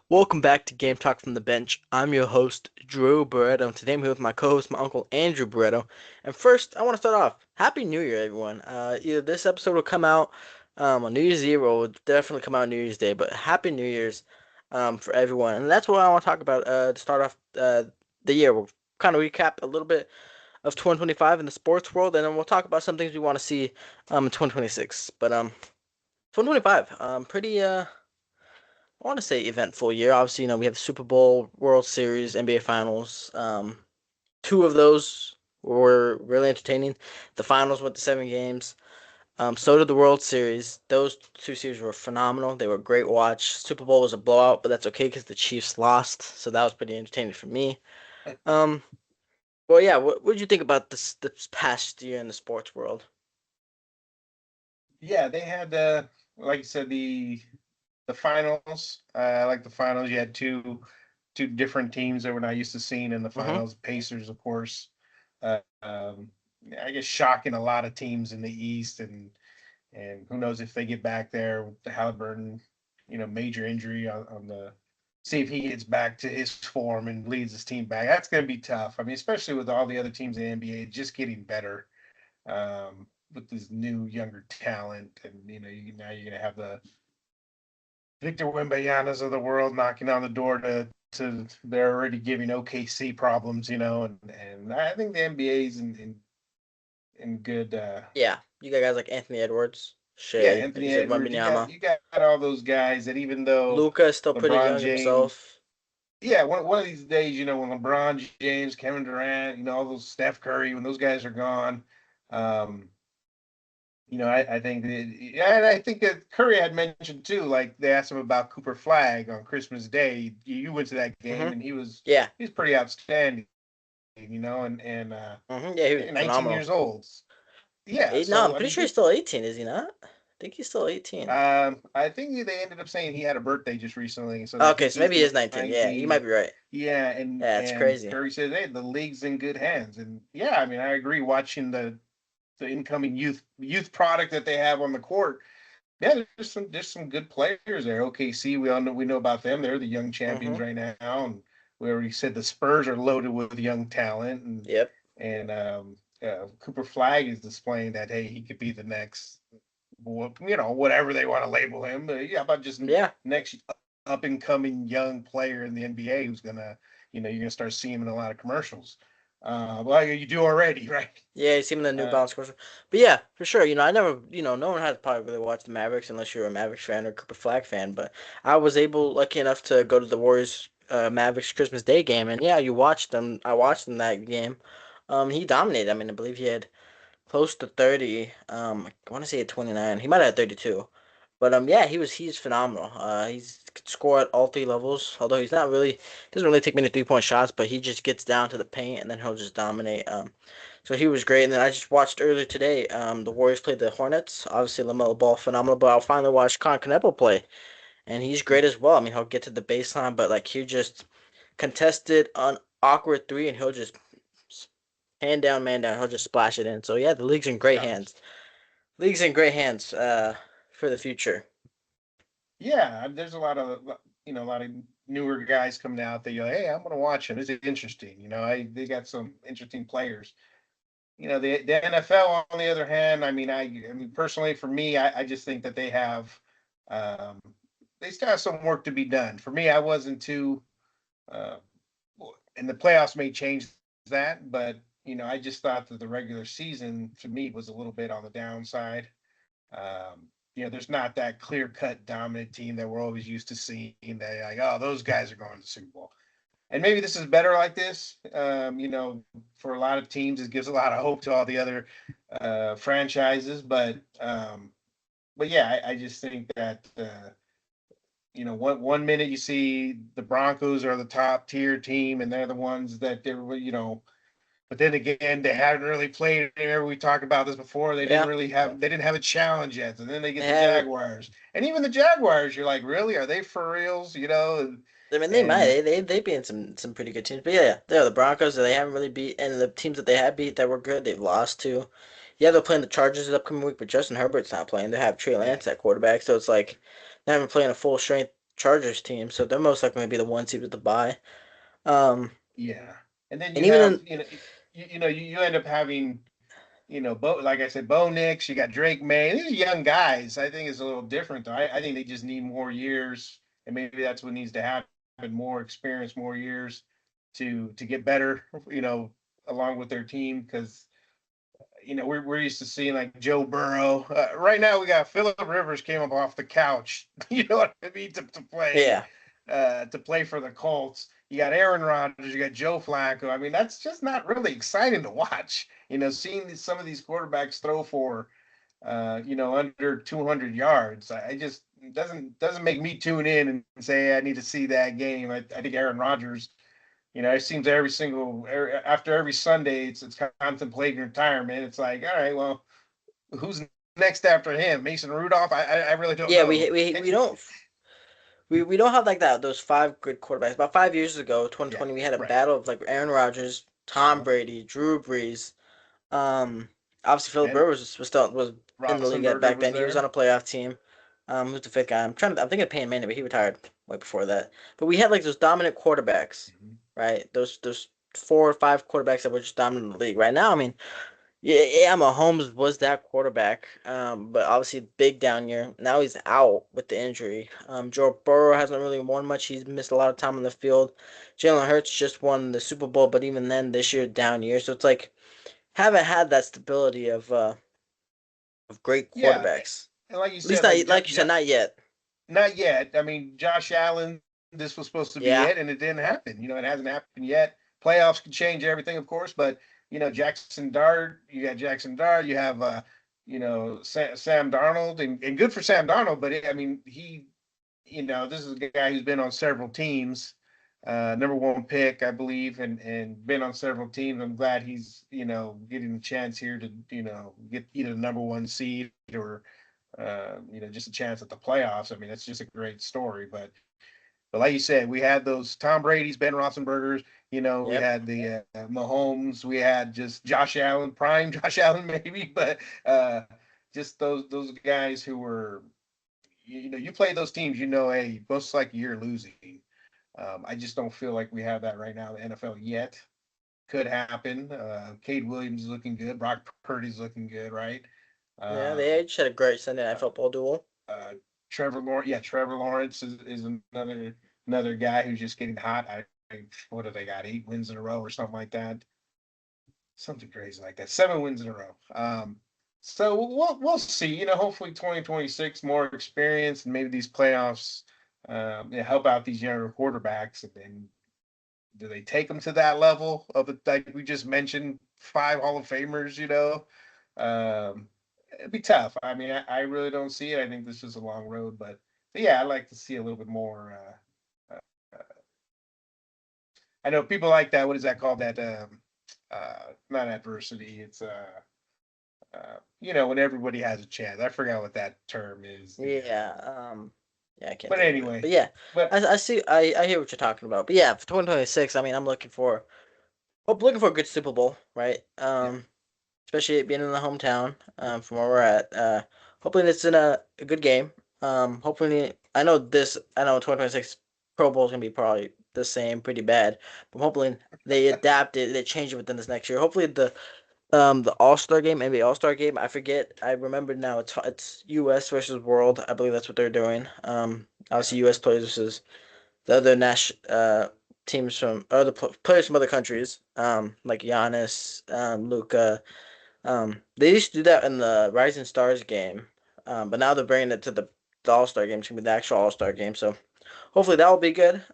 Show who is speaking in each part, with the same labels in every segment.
Speaker 1: Welcome back to Game Talk from the Bench. I'm your host, Drew Barreto, and today I'm here with my co-host, my uncle Andrew Barreto. And first, I want to start off. Happy New Year, everyone. Either this episode will come out on New Year's Eve or will definitely come out on New Year's Day, but Happy New Year's for everyone. And that's what I want to talk about to start off the year. We'll kind of recap a little bit of 2025 in the sports world, and then we'll talk about some things we want to see in 2026. But 2025, pretty I want to say eventful year. Obviously, we have the Super Bowl, World Series, NBA Finals. Two of those were really entertaining. The finals went to 7 games. So did the World Series. Those two series were phenomenal. They were a great watch. Super Bowl was a blowout, but that's okay because the Chiefs lost, so that was pretty entertaining for me. Um, well, yeah. What did you think about this past year in the sports world?
Speaker 2: Yeah, they had like you said, the finals. I like the finals. You had two different teams that we're not used to seeing in the
Speaker 1: Mm-hmm.
Speaker 2: finals. Pacers, of course. Uh, um, I guess shocking a lot of teams in the East, and who knows if they get back there with the Halliburton, major injury on the. See if he gets back to his form and leads his team back. That's going to be tough. I mean, especially with all the other teams in the NBA just getting better with this new younger talent, and now you're gonna have the Victor Wimbayanas of the world knocking on the door to they're already giving OKC problems, and I think the NBA's in good.
Speaker 1: Yeah, you got guys like Anthony Edwards,
Speaker 2: Yeah,
Speaker 1: Shea, like you
Speaker 2: Anthony
Speaker 1: said,
Speaker 2: Edwards, you got
Speaker 1: Wembanyama.
Speaker 2: you got all those guys that even though
Speaker 1: Luka is still pretty
Speaker 2: LeBron
Speaker 1: young
Speaker 2: James,
Speaker 1: himself.
Speaker 2: yeah, one of these days, when LeBron James, Kevin Durant, all those Steph Curry, when those guys are gone, um, I think that, yeah, and I think that Curry had mentioned too. Like they asked him about Cooper Flag on Christmas Day. You went to that game,
Speaker 1: Mm-hmm.
Speaker 2: and he was
Speaker 1: Yeah.
Speaker 2: he's pretty outstanding. And
Speaker 1: Yeah, he was
Speaker 2: 19
Speaker 1: phenomenal.
Speaker 2: years old. Yeah,
Speaker 1: No, I'm
Speaker 2: so I
Speaker 1: pretty
Speaker 2: mean,
Speaker 1: sure he's still 18, is he not? I think he's still 18.
Speaker 2: I think they ended up saying he had a birthday just recently, so
Speaker 1: Okay, so
Speaker 2: he's
Speaker 1: maybe he is 19. Yeah, you might
Speaker 2: 19.
Speaker 1: be right.
Speaker 2: Yeah, and
Speaker 1: Yeah, it's
Speaker 2: and
Speaker 1: crazy.
Speaker 2: Curry said, "Hey, the league's in good hands." And yeah, I mean, I agree. Watching the incoming youth product that they have on the court, yeah, there's some good players there. OKC, we know about them. They're the young
Speaker 1: Mm-hmm.
Speaker 2: champions right now, and we already said the Spurs are loaded with young talent, and
Speaker 1: Yep.
Speaker 2: and Cooper Flag is displaying that hey, he could be the next, whatever they want to label him. But yeah, about just
Speaker 1: Yeah.
Speaker 2: next up and coming young player in the NBA who's gonna, you're gonna start seeing him in a lot of commercials. Well, you do already, right?
Speaker 1: Yeah, you see him in the New
Speaker 2: Uh,
Speaker 1: Balance commercial. But yeah, for sure. I never, no one has probably really watched the Mavericks unless you're a Mavericks fan or Cooper Flag fan. But I was lucky enough to go to the Warriors Mavericks Christmas Day game, and yeah, you watched them. I watched them that game. He dominated. I mean, I believe he had close to 30. I want to say at 29. He might have had 32. But yeah, he's phenomenal. He's could score at all three levels. Although he's not really doesn't really take many 3-point shots, but he just gets down to the paint and then he'll just dominate. So he was great. And then I just watched earlier today. The Warriors played the Hornets. Obviously, LaMelo Ball phenomenal. But I'll finally watch Con Canepo play, and he's great as well. I mean, he'll get to the baseline, but like he just contested an awkward three, and he'll just hand down, man down. He'll just splash it in. So yeah, the league's in great hands. League's in great hands for the future.
Speaker 2: yeah, there's a lot of newer guys coming out that you're like, hey, I'm gonna watch them. This is interesting. They got some interesting players. The NFL, on the other hand, I mean, personally, for me, I just think that um, they still have some work to be done. For me, I wasn't too, uh, and the playoffs may change that, but I just thought that the regular season to me was a little bit on the downside. There's not that clear cut dominant team that we're always used to seeing. That like, oh, those guys are going to the Super Bowl, and maybe this is better like this. For a lot of teams, it gives a lot of hope to all the other franchises. But yeah, I just think that one minute you see the Broncos are the top tier team, and they're the ones that everybody, but then again, they haven't really played. Remember, we talked about this before. They didn't
Speaker 1: Yeah,
Speaker 2: really have. They didn't have a challenge yet, and then they
Speaker 1: they
Speaker 2: get the
Speaker 1: haven't.
Speaker 2: Jaguars, and even the Jaguars, you're like, really? Are they for reals?
Speaker 1: I mean, they might.
Speaker 2: And
Speaker 1: They beat some pretty good teams. But yeah, they're the Broncos. They haven't really beat, and the teams that they have beat that were good, they've lost to. Yeah, they're playing the Chargers this upcoming week, but Justin Herbert's not playing. They have Trey
Speaker 2: yeah,
Speaker 1: Lance at quarterback, so it's like they haven't playing a full strength. Chargers team, so they're most likely going to be the one seed with the bye. Um,
Speaker 2: Yeah, and then
Speaker 1: and
Speaker 2: you
Speaker 1: even
Speaker 2: have
Speaker 1: then,
Speaker 2: you end up having like I said, Bo Nix, you got Drake May. These are young guys. I think it's a little different though. I think they just need more years, and maybe that's what needs to happen: more experience, more years to get better. Along with their team, because we're used to seeing like Joe Burrow. Right now, we got Philip Rivers came up off the couch. You know what I mean
Speaker 1: yeah,
Speaker 2: to play for the Colts. You got Aaron Rodgers, you got Joe Flacco. I mean, that's just not really exciting to watch. Seeing some of these quarterbacks throw for under 200 yards. I just doesn't make me tune in and say, hey, I need to see that game. I think Aaron Rodgers, it seems after every Sunday, it's contemplating retirement. It's like, all right, well, who's next after him? Mason Rudolph? I really don't
Speaker 1: yeah,
Speaker 2: know.
Speaker 1: we don't have like that those five good quarterbacks. About 5 years ago,
Speaker 2: Yeah,
Speaker 1: 2020, we had a
Speaker 2: right.
Speaker 1: battle of like Aaron Rodgers, Tom
Speaker 2: Uh-huh.
Speaker 1: Brady, Drew Brees. Um, Obviously Philip
Speaker 2: And
Speaker 1: Rivers was in the league at
Speaker 2: Roethlisberger
Speaker 1: back
Speaker 2: was
Speaker 1: then. He was on
Speaker 2: there.
Speaker 1: a playoff team. Who's the fifth guy? I'm thinking of Peyton Manning, but he retired way before that. But we had like those dominant quarterbacks,
Speaker 2: Mhm.
Speaker 1: right? Those 4 or 5 quarterbacks that were just dominant in the league. Right now, I mean, yeah, Mahomes was that quarterback, but obviously big down year. Now he's out with the injury. Joe Burrow hasn't really won much. He's missed a lot of time on the field. Jalen Hurts just won the Super Bowl, but even then, this year down year. So it's like haven't had that stability of great
Speaker 2: Yeah,
Speaker 1: quarterbacks.
Speaker 2: and like you
Speaker 1: At least
Speaker 2: said,
Speaker 1: not like you said, not yet.
Speaker 2: not yet. I mean, Josh Allen, this was supposed to be
Speaker 1: Yeah,
Speaker 2: it, and it didn't happen. It hasn't happened yet. Playoffs can change everything, of course, but Jackson Dart, you got Jackson Dart, you have Sam Darnold, and good for Sam Darnold, but I mean this is a guy who's been on several teams, number one pick, I believe, and been on several teams. I'm glad he's getting a chance here to get either the number one seed or just a chance at the playoffs. I mean, that's just a great story. But like you said, we had those Tom Brady's, Ben Roethlisberger's. We
Speaker 1: yep,
Speaker 2: had the Mahomes. We had just Josh Allen, prime Josh Allen, maybe, but just those guys who were, you play those teams, hey, most likely you're losing. I just don't feel like we have that right now in the NFL yet. Could happen. Cade Williams is looking good. Brock Purdy's looking good, right?
Speaker 1: yeah. They
Speaker 2: Um,
Speaker 1: just had a great Sunday Night Football duel.
Speaker 2: uh, Trevor Lawrence. Yeah, Trevor Lawrence is another guy who's just getting hot. What do they got? 8 wins in a row or something like that. Something crazy like that. 7 wins in a row. So we'll see. Hopefully 2026 more experience and maybe these playoffs help out these younger quarterbacks. And then do they take them to that level of it, like we just mentioned, 5 Hall of Famers? Um, it'd be tough. I mean, I really don't see it. I think this is a long road, but yeah, I'd like to see a little bit more. I know people like that. What is that called? That not adversity. It's when everybody has a chance. I forgot what that term is.
Speaker 1: Yeah, yeah, I can't
Speaker 2: But
Speaker 1: think of it. But
Speaker 2: anyway,
Speaker 1: yeah,
Speaker 2: but
Speaker 1: I see. I hear what you're talking about. But yeah, for 2026, I mean, I'm looking for a good Super Bowl, right?
Speaker 2: yeah,
Speaker 1: Especially it being in the hometown, from where we're at. Hopefully it's in a good game. Hopefully I know 2026 Pro Bowl is gonna be probably the same, pretty bad, but hopefully they adapt it, they change it within this next year. Hopefully the All Star game, NBA All Star game. I forget. I remember now. It's U.S. versus World. I believe that's what they're doing.
Speaker 2: yeah,
Speaker 1: Obviously U.S. plays versus the other teams from other players from other countries. Like Giannis, Luca. They used to do that in the Rising Stars game. But now they're bringing it to the All Star game. It's gonna be the actual All Star game. So hopefully that will be good.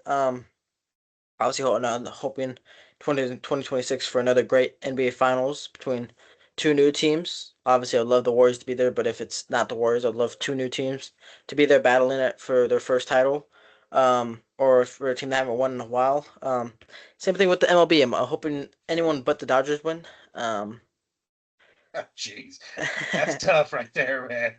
Speaker 1: Obviously, hoping 2026 for another great NBA Finals between two new teams. Obviously, I'd love the Warriors to be there, but if it's not the Warriors, I'd love two new teams to be there battling it for their first title, or for a team that haven't won in a while. Same thing with the MLB. I'm hoping anyone but the Dodgers win. Um,
Speaker 2: jeez, that's tough right there, man.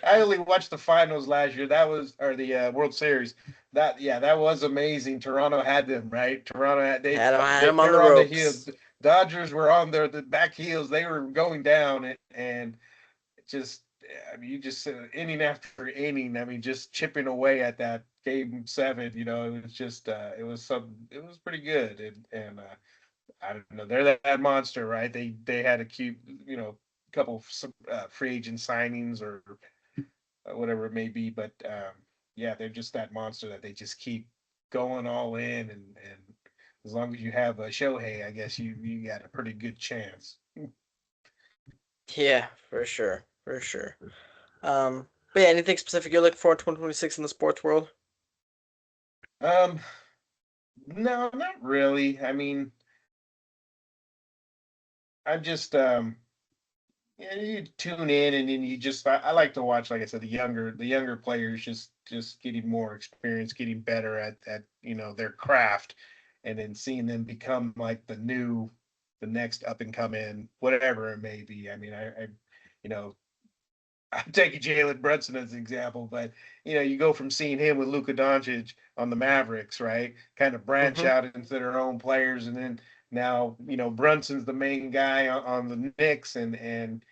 Speaker 2: I only watched the finals last year. That was or the World Series. That was amazing. Toronto had them right. Toronto had
Speaker 1: had
Speaker 2: they
Speaker 1: them on the
Speaker 2: were on the heels.
Speaker 1: ropes.
Speaker 2: Dodgers were on the back heels. They were going down, and it just I mean, you just inning after inning. I mean, just chipping away at that game seven. It was just it was pretty good, and I don't know. They're that monster, right? They had to keep a couple of free agent signings or whatever it may be, but yeah, they're just that monster that they just keep going all in, and as long as you have a Shohei, I guess you got a pretty good chance.
Speaker 1: Yeah, for sure, for sure. But yeah, anything specific you're looking for in 2026 in the sports world?
Speaker 2: Um, no, not really. I mean, I'm just yeah, you tune in and then I like to watch, like I said, the younger players just getting more experience, getting better at their craft, and then seeing them become like the next up and coming, whatever it may be. I mean, I you know, I'm taking Jalen Brunson as an example, but you go from seeing him with Luka Doncic on the Mavericks, right? Kind of branch
Speaker 1: Mm-hmm.
Speaker 2: out into their own players, and then now Brunson's the main guy on the Knicks, and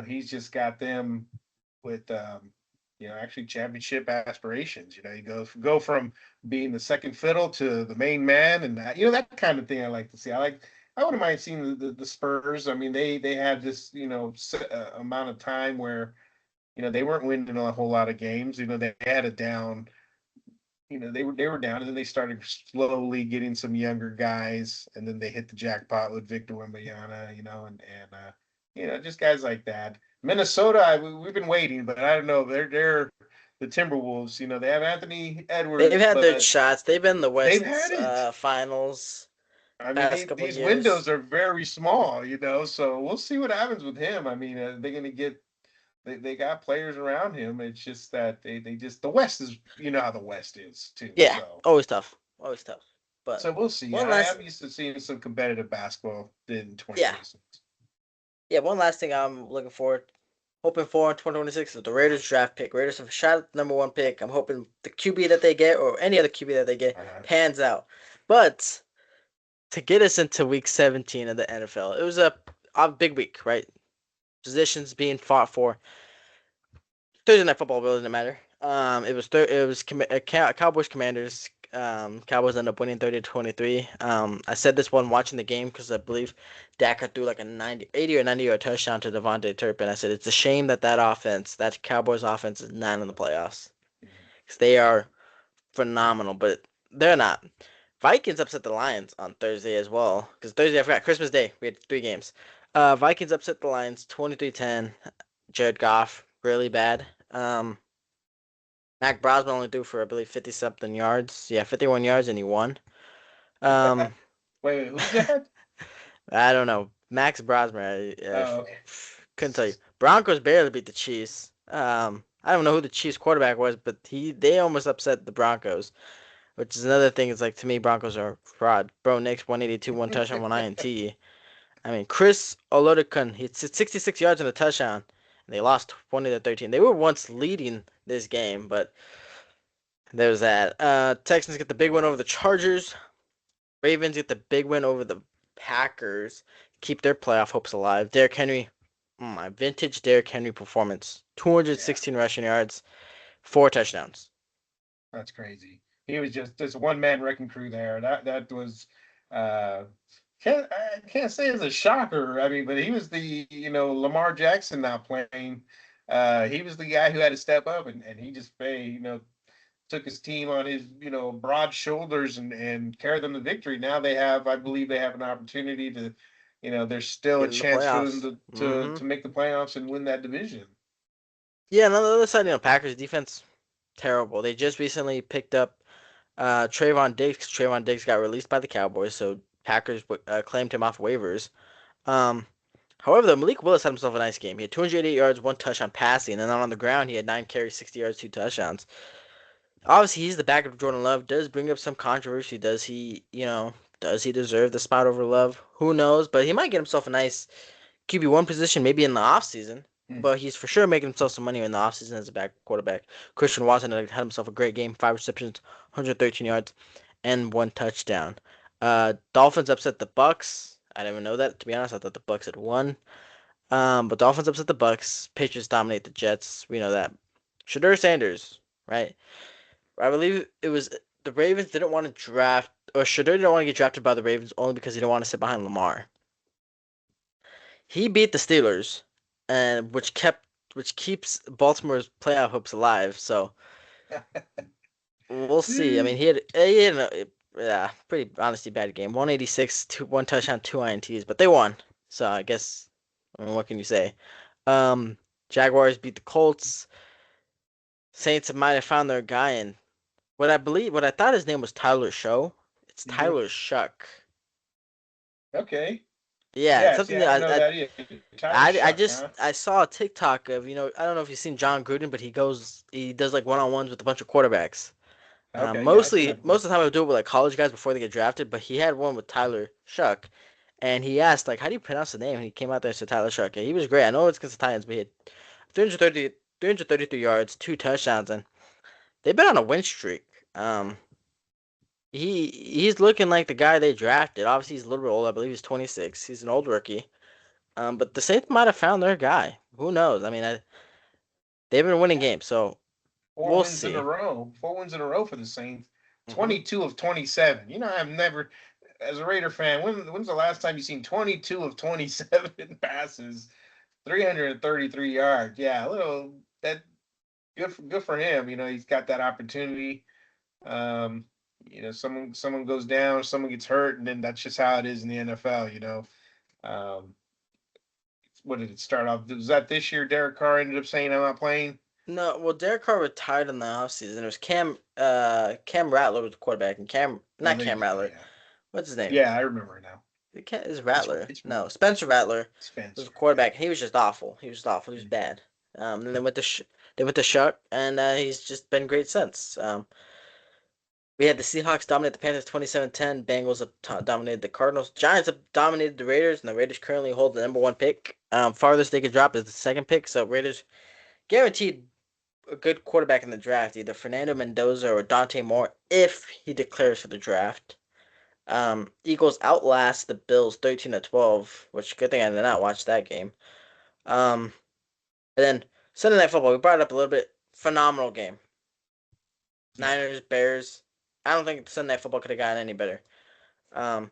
Speaker 2: he's just got them with actually championship aspirations. You go from being the second fiddle to the main man, and that kind of thing I like to see. I wouldn't mind seeing the Spurs. I mean, they had this amount of time where they weren't winning a whole lot of games. They had it down. They were down, and then they started slowly getting some younger guys, and then they hit the jackpot with Victor Wembanyama. Just guys like that. Minnesota, we've been waiting, but I don't know. They're the Timberwolves. They have Anthony
Speaker 1: They've
Speaker 2: Edwards,
Speaker 1: had their
Speaker 2: but
Speaker 1: shots. They've been in the
Speaker 2: they've
Speaker 1: West
Speaker 2: had it.
Speaker 1: finals
Speaker 2: I mean,
Speaker 1: past couple
Speaker 2: these
Speaker 1: years.
Speaker 2: windows are very small, so we'll see what happens with him. I mean, they're going to get they got players around him. It's just that they just the West is how the West is too.
Speaker 1: Yeah,
Speaker 2: So
Speaker 1: always tough, always tough. But
Speaker 2: we'll see.
Speaker 1: one
Speaker 2: I
Speaker 1: last,
Speaker 2: am used to seeing some competitive basketball in
Speaker 1: yeah,
Speaker 2: 2026.
Speaker 1: one last thing I'm looking forward, hoping for in 2026 is the Raiders draft pick. Raiders have a shot at the number one pick. I'm hoping the QB that they get or any other QB that they get
Speaker 2: Uh-huh.
Speaker 1: pans out. But to get us into week 17 of the NFL, it was a big week, right? Positions being fought for. Thursday night football really didn't matter. Cowboys Commanders. Cowboys ended up winning 30-23. I said this one watching the game because I believe Dak threw like a 80 or 90-yard touchdown to Devontae Turpin. I said it's a shame that Cowboys offense is not in the playoffs because they are phenomenal, but they're not. Vikings upset the Lions on Thursday as well because Thursday I forgot Christmas Day we had 3 games. Vikings upset the Lions 23-10. Jared Goff really bad. Mac Brosman only threw for I believe 50 something yards. Yeah, 51 yards and he won. Um,
Speaker 2: Wait, who's that?
Speaker 1: I don't know. Max Brosman,
Speaker 2: Oh, okay.
Speaker 1: couldn't tell you. Broncos barely beat the Chiefs. I don't know who the Chiefs quarterback was, but they almost upset the Broncos, which is another thing. Is like to me, Broncos are fraud. Bro, Nick's 182, one touchdown, one INT. I mean, Chris Olodokun, he hit 66 yards and a touchdown, and they lost 20-13. They were once leading this game, but there's that. Texans get the big win over the Chargers. Ravens get the big win over the Packers. Keep their playoff hopes alive. Derrick Henry, my vintage Derrick Henry performance.
Speaker 2: Yeah,
Speaker 1: 216 rushing yards, 4 touchdowns.
Speaker 2: that's crazy. He was just this one man wrecking crew there. That was uh I can't say it's a shocker. I mean, but he was the Lamar Jackson not playing. He was the guy who had to step up, and he just took his team on his broad shoulders and carried them to victory. Now I believe they have an opportunity to, there's still a
Speaker 1: Get in the
Speaker 2: chance for them
Speaker 1: playoffs.
Speaker 2: to make the playoffs and win that division.
Speaker 1: Yeah, and on the other side, Packers defense, terrible. They just recently picked up Trayvon Diggs. Trayvon Diggs got released by the Cowboys, so Packers claimed him off waivers. Um, However, though, Malik Willis had himself a nice game. He had 288 yards, 1 touchdown passing, and then on the ground he had 9 carries, 60 yards, 2 touchdowns. Obviously, he's the backup of Jordan Love. Does bring up some controversy. Does he deserve the spot over Love? Who knows? But he might get himself a nice QB1 position maybe in the offseason.
Speaker 2: Hmm.
Speaker 1: But he's for sure making himself some money in the offseason as a back quarterback. Christian Watson had himself a great game, 5 receptions, 113 yards, and 1 touchdown. Dolphins upset the Bucks. I didn't even know that, to be honest. I thought the Bucks had won. But the offense upset the Bucks. Patriots dominate the Jets. We know that. Shedeur Sanders, right? I believe it was the Ravens didn't want to draft, or Shedeur didn't want to get drafted by the Ravens only because he didn't want to sit behind Lamar. He beat the Steelers, and which keeps Baltimore's playoff hopes alive. So we'll see. I mean, he had yeah, pretty honestly bad game. 186, one touchdown, two ints, but they won. So I guess, I mean, what can you say? Um, Jaguars beat the Colts. Saints might have found their guy, and what I thought his name was Tyler Show. It's
Speaker 2: Hmm.
Speaker 1: Tyler Shuck.
Speaker 2: Okay.
Speaker 1: Yeah, it's
Speaker 2: Yeah. See,
Speaker 1: something
Speaker 2: I didn't know
Speaker 1: that
Speaker 2: that either. Tyler Shuck, huh?
Speaker 1: I saw a TikTok of I don't know if you've seen John Gruden, but he does like one-on-ones with a bunch of quarterbacks.
Speaker 2: Okay. Yeah, I seen
Speaker 1: Mostly
Speaker 2: that
Speaker 1: most
Speaker 2: before.
Speaker 1: of the time I do it with like college guys before they get drafted, but he had one with Tyler Shuck, and he asked like, "How do you pronounce the name?" And he came out there and said Tyler Shuck. And he was great. I know it's against the Titans, but he had 333 yards, two touchdowns, and they've been on a win streak. Um, he's looking like the guy they drafted. Obviously, he's a little bit old. I believe he's 26. He's an old rookie. But the Saints might have found their guy. Who knows? I mean, they've been winning
Speaker 2: Yeah.
Speaker 1: games, so
Speaker 2: Four
Speaker 1: we'll
Speaker 2: wins in a
Speaker 1: see.
Speaker 2: row. 4 wins in a row for the Saints.
Speaker 1: Hmm
Speaker 2: 22 of 27. You know, I've never, as a Raider fan, when's the last time you seen 22 of 27 passes, 333 yards? Yeah, a little that good for him. You know, he's got that opportunity. Um, you know, someone goes down, someone gets hurt, and then that's just how it is in the NFL. You know, um, what did it start off? Was that this year? Derek Carr ended up saying, "I'm not playing."
Speaker 1: No, well, Derek Carr retired in the offseason. It was Cam Rattler was the quarterback, and
Speaker 2: Oh,
Speaker 1: not
Speaker 2: there
Speaker 1: Cam
Speaker 2: you go.
Speaker 1: Rattler.
Speaker 2: Yeah,
Speaker 1: What's his name?
Speaker 2: yeah, I remember now.
Speaker 1: Is
Speaker 2: It's
Speaker 1: Rattler?
Speaker 2: it's
Speaker 1: No, Spencer Rattler was a
Speaker 2: Spencer.
Speaker 1: quarterback.
Speaker 2: Yeah.
Speaker 1: He was just awful. He was awful. He was bad. And then they went to Shuck, and he's just been great since. We had the Seahawks dominate the Panthers 27-10. Bengals have dominated the Cardinals. Giants have dominated the Raiders, and the Raiders currently hold the number one pick. Farthest they could drop is the second pick, so Raiders guaranteed a good quarterback in the draft, either Fernando Mendoza or Dante Moore, if he declares for the draft. Eagles outlast the Bills 13-12, which good thing I did not watch that game. Um, and then Sunday Night Football, we brought it up a little bit. Phenomenal game.
Speaker 2: Yeah.
Speaker 1: Niners, Bears. I don't think Sunday Night Football could have gotten any better. Um,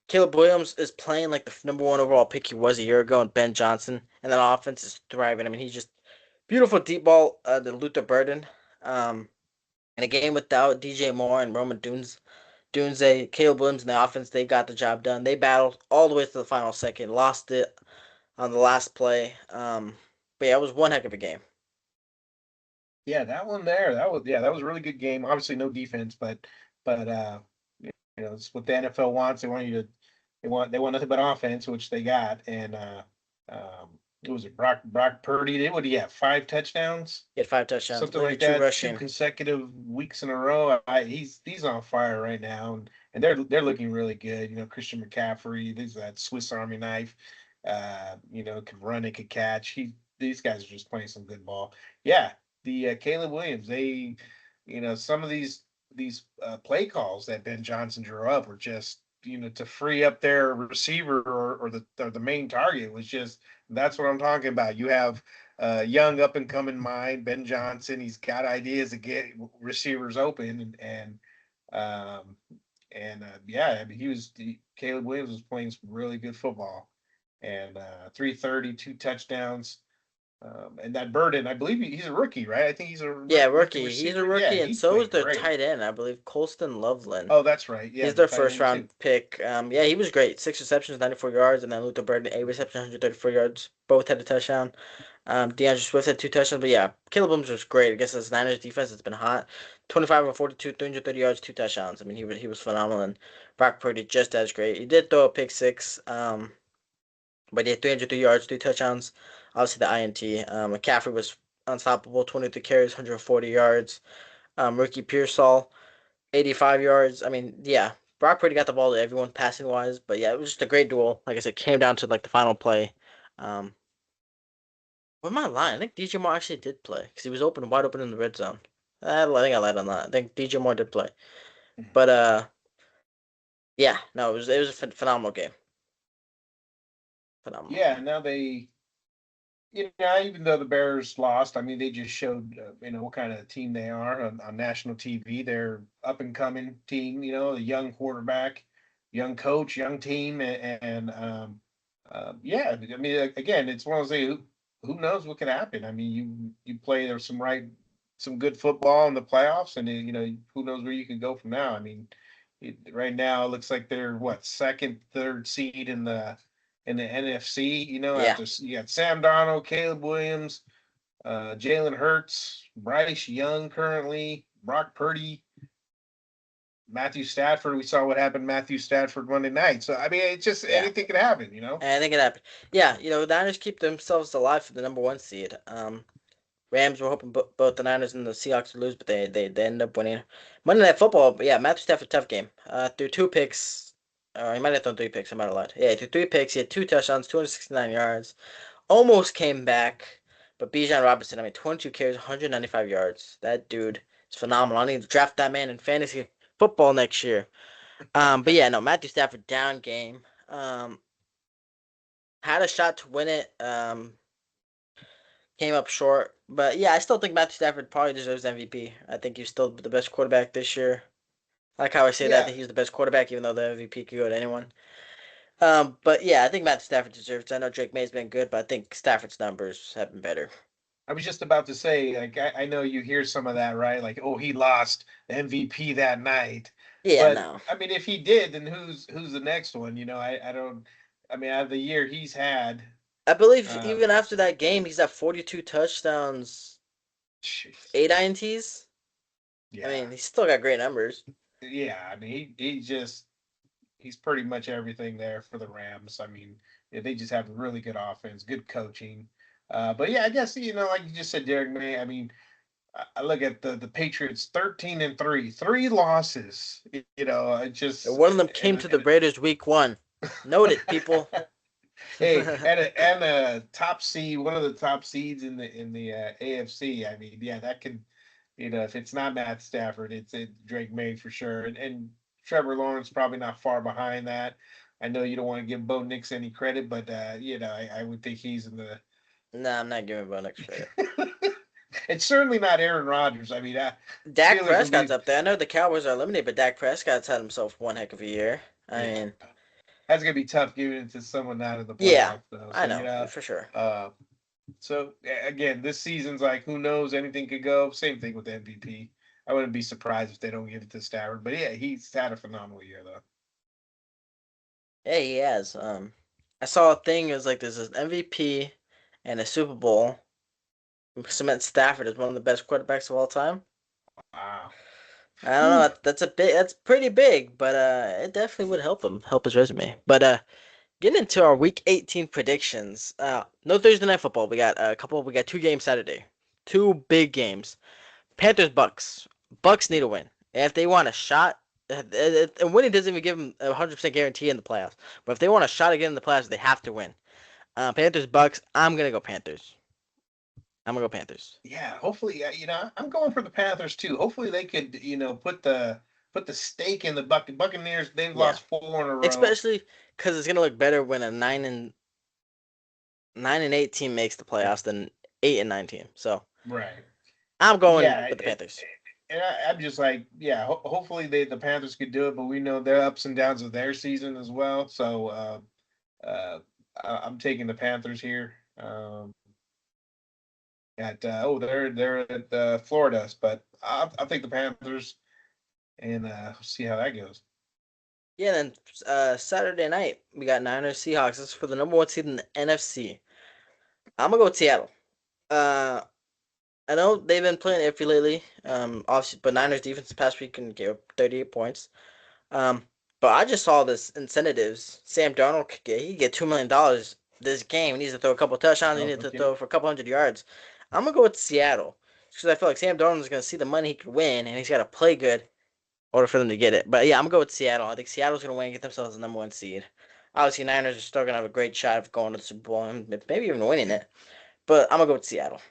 Speaker 1: Caleb Williams is playing like the number one overall pick he was a year ago, and Ben Johnson, and that offense is thriving. I mean, he's just beautiful deep ball to Luther Burden. In a game without DJ Moore and Roman Dunze, Caleb Williams and the offense, they got the job done. They battled all the way to the final second, lost it on the last play. But yeah, it was one heck of a game.
Speaker 2: Yeah, that one there, that was a really good game. Obviously, no defense, but you know, it's what the NFL wants. They want nothing but offense, which they got. And it was it Brock Purdy. What do you have? 5 touchdowns,
Speaker 1: He had five touchdowns, I
Speaker 2: something
Speaker 1: believe,
Speaker 2: like
Speaker 1: two
Speaker 2: that. Two
Speaker 1: rushing.
Speaker 2: consecutive weeks in a row. He's on fire right now, and they're looking really good. You know, Christian McCaffrey. There's that Swiss Army knife. You know, can run, it could catch. These guys are just playing some good ball. Yeah, the Caleb Williams. You know, some of these play calls that Ben Johnson drew up were just, you know, to free up their receiver, or the main target was just, that's what I'm talking about. You have young up and coming mind, Ben Johnson. He's got ideas to get receivers open, um, yeah, I mean, Caleb Williams was playing some really good football, and 332 touchdowns. And that Burden, I believe he's a rookie, right? I think he's a
Speaker 1: Yeah,
Speaker 2: rookie
Speaker 1: rookie. He's a
Speaker 2: receiver. Yeah,
Speaker 1: rookie, and
Speaker 2: he's
Speaker 1: so is
Speaker 2: playing
Speaker 1: their
Speaker 2: great.
Speaker 1: tight end, I believe, Colston Loveland.
Speaker 2: Oh, that's right. Yeah,
Speaker 1: He's
Speaker 2: the
Speaker 1: their
Speaker 2: tight
Speaker 1: first
Speaker 2: end too.
Speaker 1: round pick. Yeah, he was great. Six receptions, 94 yards, and then Luther Burden, eight receptions, 134 yards. Both had a touchdown. DeAndre Swift had two touchdowns, but yeah, Caleb Williams was great against this Niners defense. It's been hot. 25 of 42, 330 yards, two touchdowns. I mean, he was phenomenal, and Brock Purdy just as great. He did throw a pick six, but he had 303 yards, three touchdowns. Obviously, the INT. McCaffrey was unstoppable, 23 carries, 140 yards. Ricky Pearsall, 85 yards. I mean, yeah, Brock Purdy got the ball to everyone passing wise, but yeah, it was just a great duel. Like I said, came down to like the final play. Um, what am I lying? I think DJ Moore actually did play because he was wide open in the red zone. I think I lied on that. I think DJ Moore did play,
Speaker 2: Mhm.
Speaker 1: but yeah, no, it was a phenomenal game. Phenomenal.
Speaker 2: Yeah, now even though the Bears lost, I mean, they just showed, what kind of team they are on national TV. They're up and coming team, a young quarterback, young coach, young team, yeah. I mean, again, it's one of those things. Who knows what can happen? I mean, you play there's some good football in the playoffs, and who knows where you can go from now. I mean, right now it looks like they're what second, third seed in the NFC.
Speaker 1: Yeah.
Speaker 2: After you got Sam Darnold, Caleb Williams, Jalen Hurts, Bryce Young currently, Brock Purdy, Matthew Stafford. We saw what happened to Matthew Stafford Monday night. So I mean, it's just
Speaker 1: Yeah.
Speaker 2: anything could happen.
Speaker 1: And I think it happened. Yeah, the Niners keep themselves alive for the number one seed. Rams were hoping both the Niners and the Seahawks would lose, but they ended up winning. Monday Night Football, but yeah, Matthew Stafford, tough game. Threw two picks. Or he might have thrown three picks. I might have lied. Yeah, he threw three picks. He had two touchdowns, 269 yards. Almost came back, but Bijan Robinson, I mean, 22 carries, 195 yards. That dude is phenomenal. I need to draft that man in fantasy football next year. But yeah, no, Matthew Stafford down game. Had a shot to win it. Came up short. But yeah, I still think Matthew Stafford probably deserves MVP. I think he's still the best quarterback this year. I like how I say that. I
Speaker 2: Yeah,
Speaker 1: think he's the best quarterback, even though the MVP could go to anyone. But yeah, I think Matthew Stafford deserves it. I know Drake May's been good, but I think Stafford's numbers have been better.
Speaker 2: I was just about to say, like, I know you hear some of that, right? Like, oh, he lost MVP that night,
Speaker 1: Yeah,
Speaker 2: but
Speaker 1: no.
Speaker 2: I mean, if he did, then who's the next one? I don't. I mean, out of the year he's had,
Speaker 1: I believe
Speaker 2: uh,
Speaker 1: even after that game, he's at 42 touchdowns,
Speaker 2: jeez,
Speaker 1: 8 INTs. I
Speaker 2: yeah,
Speaker 1: mean, he's still got great numbers.
Speaker 2: yeah. I mean, he's pretty much everything there for the Rams. I mean, yeah, they just have a really good offense, good coaching. But yeah, I guess like you just said, Derek May. I mean, I look at the Patriots 13-3, three losses. I
Speaker 1: And
Speaker 2: just
Speaker 1: one of them came to the Raiders week one. Note it, people.
Speaker 2: hey, and a top seed, one of the top seeds in the AFC. I mean, yeah, that could if it's not Matt Stafford, it's Drake May for sure, and Trevor Lawrence probably not far behind that. I know you don't want to give Bo Nix any credit, but I would think he's in the.
Speaker 1: Nah, I'm not giving Bo Nix credit.
Speaker 2: It's certainly not Aaron Rodgers. I mean,
Speaker 1: Dak
Speaker 2: Steelers will
Speaker 1: Prescott's
Speaker 2: be.
Speaker 1: up there. I know the Cowboys are eliminated, but Dak Prescott's had himself one heck of a year. I
Speaker 2: Yeah,
Speaker 1: mean,
Speaker 2: that's gonna be tough giving it to someone not in the
Speaker 1: yeah,
Speaker 2: playoffs though.
Speaker 1: I
Speaker 2: So
Speaker 1: know for sure.
Speaker 2: uh, again, this season's like who knows, anything could go. Same thing with MVP. I wouldn't be surprised if they don't give it to Stafford, but yeah, he's had a phenomenal year though.
Speaker 1: Yeah, he has. I saw a thing. It was like there's an MVP and a Super Bowl. Cement Stafford as one of the best quarterbacks of all time.
Speaker 2: Wow.
Speaker 1: I don't know.
Speaker 2: Whew.
Speaker 1: That's pretty big, but it definitely would help his resume. But getting into our Week 18 predictions. No Thursday night football. We got a couple. We got two games Saturday. Two big games. Panthers Bucks. Bucks need a win. And if they want a shot, and winning doesn't even give them a 100% guarantee in the playoffs. But if they want a shot again in the playoffs, they have to win. Panthers Bucks. I'm gonna go Panthers. I'm gonna go Panthers.
Speaker 2: Yeah, hopefully, I'm going for the Panthers too. Hopefully, they could, put the stake in the Buccaneers. They've
Speaker 1: Yeah,
Speaker 2: lost four in a row.
Speaker 1: especially because it's gonna look better when a 9-8 team makes the playoffs than 8-9 team. So
Speaker 2: Right.
Speaker 1: I'm going
Speaker 2: Yeah,
Speaker 1: with the Panthers.
Speaker 2: and I'm just like, yeah. Hopefully, the Panthers could do it, but we know their ups and downs of their season as well. So, uh, I'm taking the Panthers here. They're at Florida, but I'll take the Panthers and see how that goes.
Speaker 1: Yeah, then Saturday night we got Niners Seahawks. This is for the number one seed in the NFC. I'm gonna go with Seattle. Uh, I know they've been playing iffy lately. Obviously, but Niners defense this past week can give 38 points. Um, but I just saw this incentives. Sam Darnold could get $2 million this game. He needs to throw a couple touchdowns. He
Speaker 2: Oh,
Speaker 1: needs
Speaker 2: no
Speaker 1: to
Speaker 2: kidding.
Speaker 1: throw for a couple hundred yards. I'm gonna go with Seattle because I feel like Sam Darnold is gonna see the money he could win, and he's got to play good in order for them to get it. But yeah, I'm gonna go with Seattle. I think Seattle's gonna win and get themselves the number one seed. Obviously, Niners are still gonna have a great shot of going to the Super Bowl and maybe even winning it. But I'm gonna go with Seattle.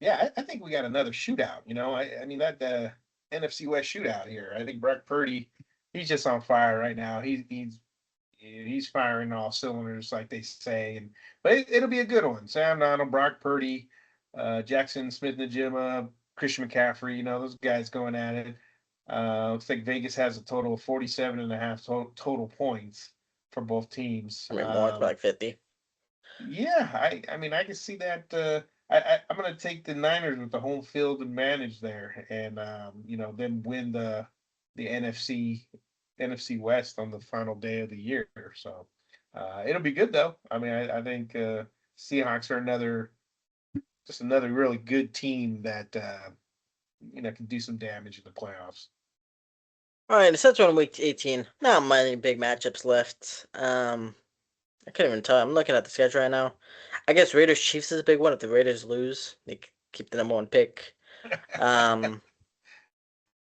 Speaker 2: Yeah, I think we got another shootout. I mean that NFC West shootout here. I think Brock Purdy, he's just on fire right now. He's He's firing all cylinders, like they say, but it'll be a good one. Sam Darnold, Brock Purdy, Jackson Smith-Njigba, Christian McCaffrey. Those guys going at it. Looks like Vegas has a total of 47 and a half total points for both teams.
Speaker 1: I mean, more, it's about like 50.
Speaker 2: Yeah, I mean I can see that. I'm going to take the Niners with the home field advantage there, and then win the NFC West on the final day of the year. So it'll be good though. I mean, I think Seahawks are another really good team that can do some damage in the playoffs.
Speaker 1: All right, since we're on week 18, not many big matchups left. I couldn't even tell. I'm looking at the schedule right now. I guess Raiders Chiefs is a big one. If the Raiders lose, they keep the number one pick. Um,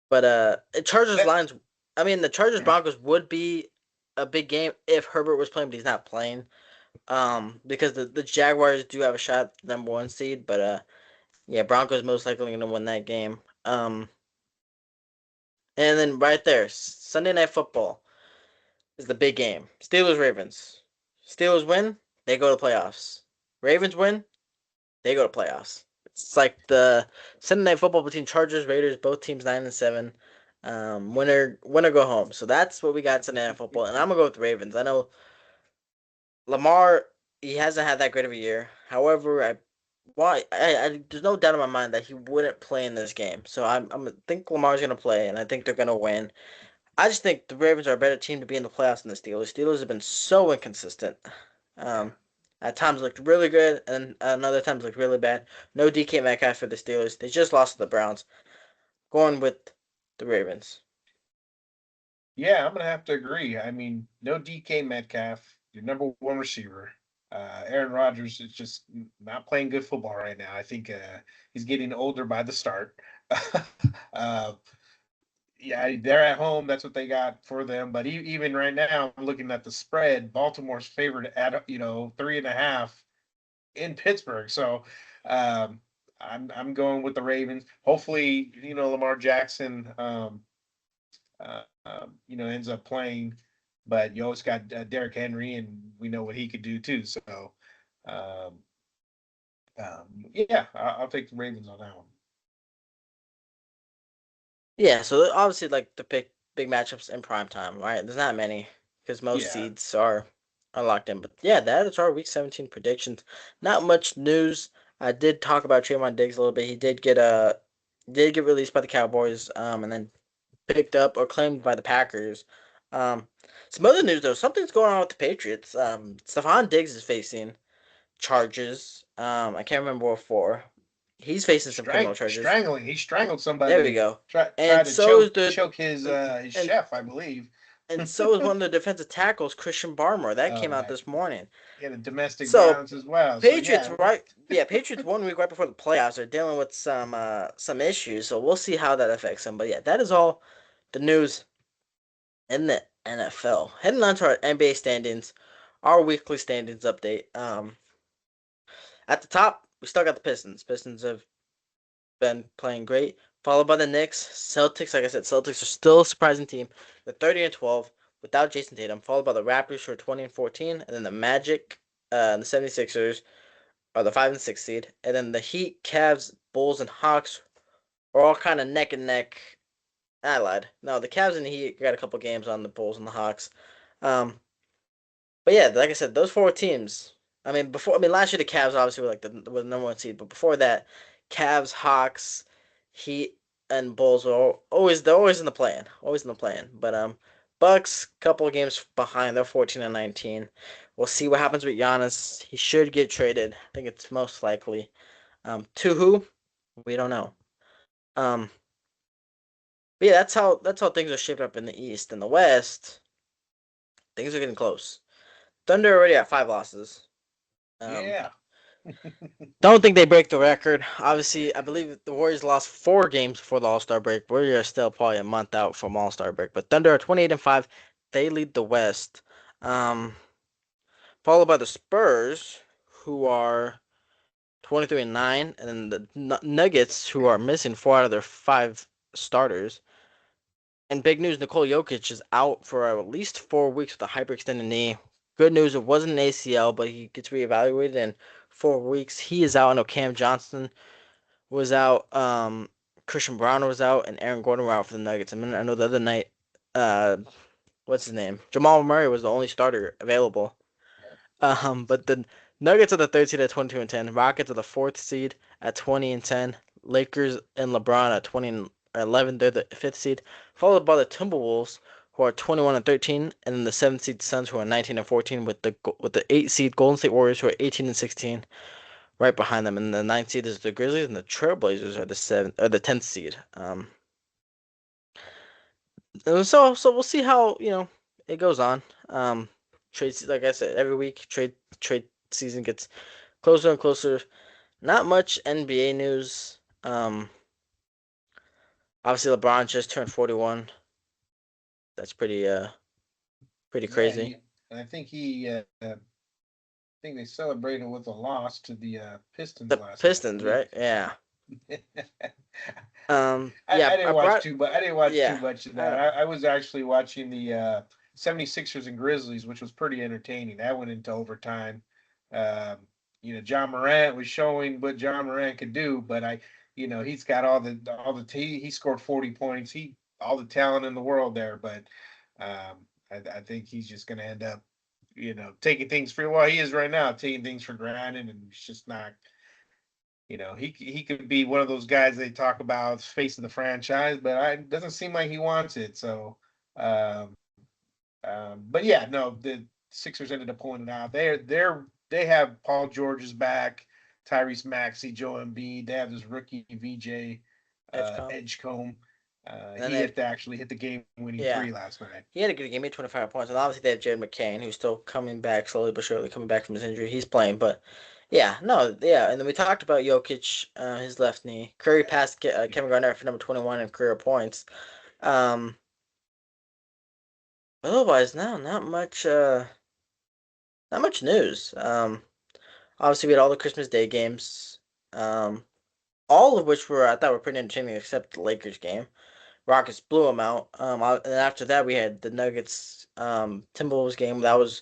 Speaker 1: but Chargers Lions. I mean, the Chargers Broncos would be a big game if Herbert was playing, but he's not playing. Because the Jaguars do have a shot at the number one seed, but yeah, Broncos most likely going to win that game. And then right there, Sunday Night Football is the big game. Steelers Ravens. Steelers win, they go to playoffs. Ravens win, they go to playoffs. It's like the Sunday Night Football between Chargers, Raiders, both teams 9-7. Winner go home. So that's what we got Sunday Night Football, and I'm gonna go with the Ravens. I know Lamar, he hasn't had that great of a year. However, there's no doubt in my mind that he wouldn't play in this game. So I think Lamar's gonna play, and I think they're gonna win. I just think the Ravens are a better team to be in the playoffs than the Steelers. Steelers have been so inconsistent. Um, at times looked really good, and other times looked really bad. No DK Metcalf for the Steelers. They just lost to the Browns. Going with the Ravens.
Speaker 2: Yeah, I'm gonna have to agree. I mean, no DK Metcalf, your number one receiver. Aaron Rodgers is just not playing good football right now. I think he's getting older by the start. uh, yeah, they're at home. That's what they got for them. But even right now, I'm looking at the spread. Baltimore's favored at 3.5 in Pittsburgh. So um, I'm going with the Ravens. Hopefully, Lamar Jackson. Ends up playing. But you always got Derrick Henry, and we know what he could do too. So, um, yeah, I'll take the Ravens on that one.
Speaker 1: Yeah, so obviously like to pick big matchups in prime time, right? There's not many because most
Speaker 2: Yeah,
Speaker 1: seeds are locked in. But yeah, that is our week 17 predictions. Not much news. I did talk about Trayvon Diggs a little bit. He did get released by the Cowboys, and then picked up or claimed by the Packers. Um, some other news though, something's going on with the Patriots. Stephon Diggs is facing charges. I can't remember what for. He's facing some criminal charges.
Speaker 2: strangling. He strangled
Speaker 1: There we
Speaker 2: somebody.
Speaker 1: go.
Speaker 2: Tried
Speaker 1: And
Speaker 2: to
Speaker 1: so is
Speaker 2: choke his
Speaker 1: and
Speaker 2: chef, I believe.
Speaker 1: and so is one of the defensive tackles, Christian Barmore. That came out
Speaker 2: That
Speaker 1: this morning.
Speaker 2: he had a domestic
Speaker 1: So
Speaker 2: violence as well. So
Speaker 1: Patriots,
Speaker 2: yeah,
Speaker 1: right? Yeah, Patriots 1 week right before the playoffs are dealing with some issues. So we'll see how that affects them. But yeah, that is all the news in the NFL. Heading on to our NBA standings, our weekly standings update. At the top, we still got the Pistons. Pistons have been playing great. Followed by the Knicks, Celtics. Like I said, Celtics are still a surprising team. They're 30-12 without Jason Tatum. Followed by the Raptors, who are 20-14, and then the Magic, and the 76ers are the 5 and 6 seed, and then the Heat, Cavs, Bulls, and Hawks are all kind of neck and neck. I lied. No, the Cavs and the Heat got a couple games on the Bulls and the Hawks. Um, but yeah, like I said, those four teams. Last year the Cavs obviously were the number one seed, but before that, Cavs, Hawks, Heat, and Bulls were always in the plan, always in the plan. But Bucks couple of games behind. They're 14-19. We'll see what happens with Giannis. He should get traded. I think it's most likely. To who? We don't know. Um, but yeah, that's how things are shaped up in the East. In the West, things are getting close. Thunder already at 5 losses. Um,
Speaker 2: yeah.
Speaker 1: don't think they break the record. Obviously, I believe the Warriors lost 4 games before the All Star break. Warriors are still probably a month out from All Star break, but Thunder are 28-5. They lead the West. Um, Followed by the Spurs, who are 23-9, and then the Nuggets, who are missing 4 out of their 5 starters. And big news, Nikola Jokic is out for at least 4 weeks with a hyperextended knee. Good news, it wasn't an ACL, but he gets reevaluated in 4 weeks. He is out. I know Cam Johnson was out, Christian Brown was out, and Aaron Gordon were out for the Nuggets. I know the other night, uh, what's his name? Jamal Murray was the only starter available. But the Nuggets are the third seed at 22 and 10. Rockets are the fourth seed at 20 and 10. Lakers and LeBron at 20 and 11. They're the fifth seed, followed by the Timberwolves, who are 21 and 13, and then the seventh seed Suns, who are 19 and 14, with the eighth seed Golden State Warriors, who are 18 and 16, right behind them. And the ninth seed is the Grizzlies, and the Trailblazers are the 10th seed. So we'll see how it goes on. Like I said, every week trade season gets closer and closer. Not much NBA news. Obviously LeBron just turned 41. That's pretty
Speaker 2: Yeah,
Speaker 1: crazy.
Speaker 2: I think I think they celebrated with a loss to the Pistons
Speaker 1: The
Speaker 2: last
Speaker 1: Pistons,
Speaker 2: night.
Speaker 1: right? Yeah.
Speaker 2: I
Speaker 1: Yeah.
Speaker 2: didn't watch too, but I didn't watch too
Speaker 1: Yeah.
Speaker 2: much of
Speaker 1: I
Speaker 2: that. I was actually watching the 76ers and Grizzlies, which was pretty entertaining. That went into overtime. Um, John Morant was showing what John Morant could do, but he's got he scored 40 points. He all the talent in the world there, but I think he's just going to end up, taking things for well, he is right now, taking things for granted, and it's just not. He could be one of those guys they talk about face of the franchise, but it doesn't seem like he wants it. So, um, but yeah, no, the Sixers ended up pulling it out. They have Paul George's back, Tyrese Maxey, Joe Embiid. They have this rookie VJ
Speaker 1: Edgecomb.
Speaker 2: Edgecombe.
Speaker 1: And then
Speaker 2: He actually hit the game winning
Speaker 1: yeah.
Speaker 2: three last night.
Speaker 1: He had a good game, made 25 points, and obviously they have Jared McCain, who's still coming back slowly but surely, coming back from his injury. He's playing, but yeah, no, yeah. And then we talked about Jokic, his left knee. Curry passed Kevin Garnett for number 21 in career points. Um, Otherwise, no, not much news. Obviously we had all the Christmas Day games, all of which I thought were pretty entertaining, except the Lakers game. Rockets blew them out. And after that we had the Nuggets, Timberwolves game. That was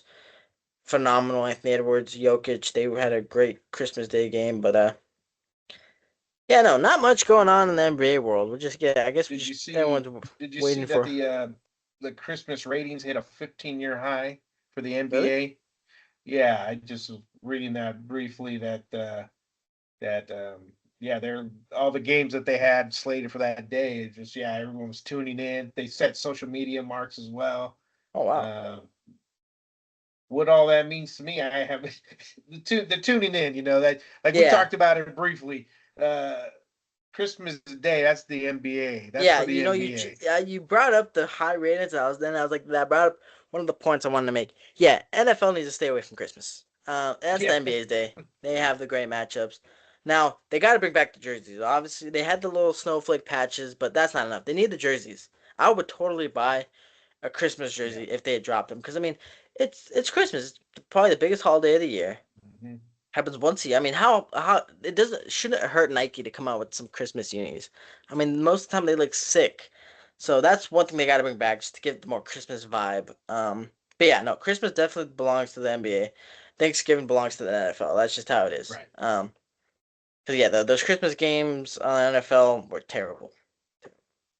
Speaker 1: phenomenal. Anthony Edwards, Jokic, they had a great Christmas Day game, but yeah, no, not much going on in the NBA world. I guess we
Speaker 2: Did
Speaker 1: just
Speaker 2: you see?
Speaker 1: everyone's
Speaker 2: Did you see
Speaker 1: waiting
Speaker 2: that
Speaker 1: for.
Speaker 2: the Christmas ratings hit a 15-year high for the
Speaker 1: Really?
Speaker 2: NBA? Yeah, I just was reading that briefly. That yeah, they're all the games that they had slated for that day. Just yeah, everyone was tuning in. They set social media marks as well.
Speaker 1: Oh wow.
Speaker 2: Uh, what all that means to me, I have the tuning in. That like we
Speaker 1: Yeah.
Speaker 2: talked about it briefly. Uh, Christmas Day, that's the NBA. That's
Speaker 1: Yeah,
Speaker 2: for the NBA.
Speaker 1: you brought up the high ratings. I was like, that brought up one of the points I wanted to make. Yeah, NFL needs to stay away from Christmas. That's the
Speaker 2: Yeah,
Speaker 1: NBA's day. They have the great matchups. Now they got to bring back the jerseys. Obviously, they had the little snowflake patches, but that's not enough. They need the jerseys. I would totally buy a Christmas
Speaker 2: yeah.
Speaker 1: jersey if they had dropped them, because I mean, it's Christmas. It's probably the biggest holiday of the year.
Speaker 2: Mhm.
Speaker 1: Happens once a year. I mean, how it doesn't shouldn't hurt Nike to come out with some Christmas unis. I mean, most of the time they look sick, so that's one thing they got to bring back just to give the more Christmas vibe. But yeah, no, Christmas definitely belongs to the NBA. Thanksgiving belongs to the NFL. That's just how it is.
Speaker 2: Right.
Speaker 1: Cause yeah, those Christmas games on the NFL were terrible.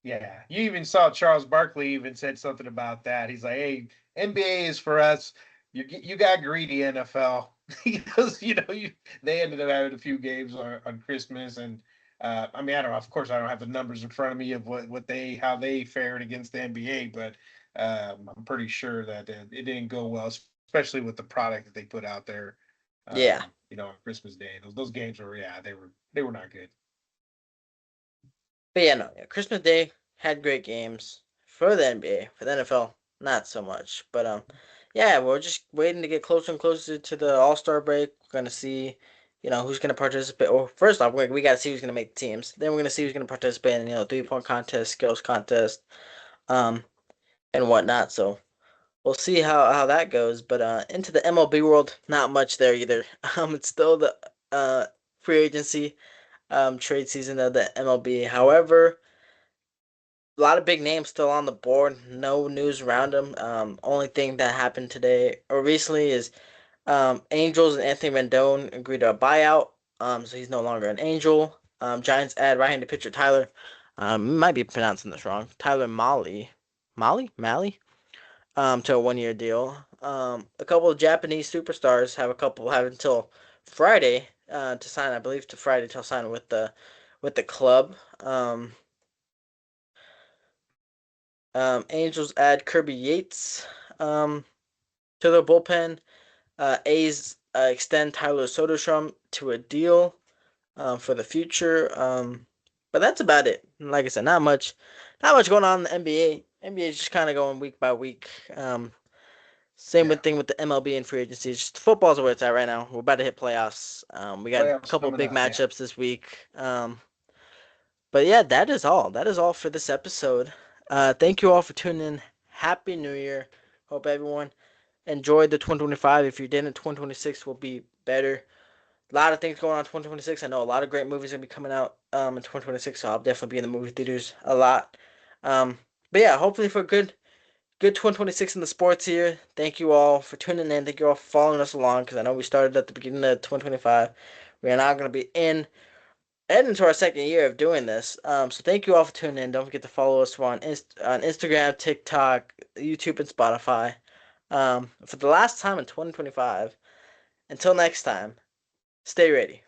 Speaker 2: Yeah, you even saw Charles Barkley even said something about that. He's like, "Hey, NBA is for us. You got greedy NFL." Because they ended up having a few games on Christmas, and I mean, I don't know. Of course, I don't have the numbers in front of me of how they fared against the NBA, but I'm pretty sure that it didn't go well, especially with the product that they put out there.
Speaker 1: Yeah,
Speaker 2: On Christmas Day, those games were yeah they were not good.
Speaker 1: but yeah, no, yeah, Christmas Day had great games for the NBA. For the NFL, not so much. But yeah, we're just waiting to get closer and closer to the All Star break. We're gonna see, who's gonna participate. Well, first off, we gotta see who's gonna make the teams. Then we're gonna see who's gonna participate in 3-point contest, skills contest, um, and whatnot. So we'll see how that goes. But into the MLB world, not much there either. It's still the free agency trade season of the MLB. However, A lot of big names still on the board. No news around them. Only thing that happened today or recently is Angels and Anthony Rendon agreed to a buyout. So he's no longer an Angel. Giants add right-handed pitcher Tyler. Might be pronouncing this wrong. Tyler Malley, to a 1 year deal. A couple of Japanese superstars have until Friday to sign. I believe to Friday to sign with the club. Angels add Kirby Yates to their bullpen. A's extend Tyler Soderstrom to a deal for the future. But that's about it. Like I said, not much going on in the NBA. NBA is just kind of going week by week. Same
Speaker 2: Yeah,
Speaker 1: thing with the MLB and free agency. Just football's where it's at right now. We're about to hit playoffs. We got a
Speaker 2: playoffs
Speaker 1: couple
Speaker 2: coming
Speaker 1: big
Speaker 2: up. Yeah,
Speaker 1: matchups this week. But yeah, that is all. That is all for this episode. Thank you all for tuning in. Happy New Year. Hope everyone enjoyed the 2025. If you didn't, 2026 will be better. A lot of things going on in 2026. I know a lot of great movies are going to be coming out in 2026, so I'll definitely be in the movie theaters a lot. But yeah, hopefully for good 2026 in the sports here. Thank you all for tuning in. Thank you all for following us along because I know we started at the beginning of 2025. We are now going to be heading into our second year of doing this. So thank you all for tuning in. Don't forget to follow us on Instagram, TikTok, YouTube, and Spotify. For the last time in 2025. Until next time, stay ready.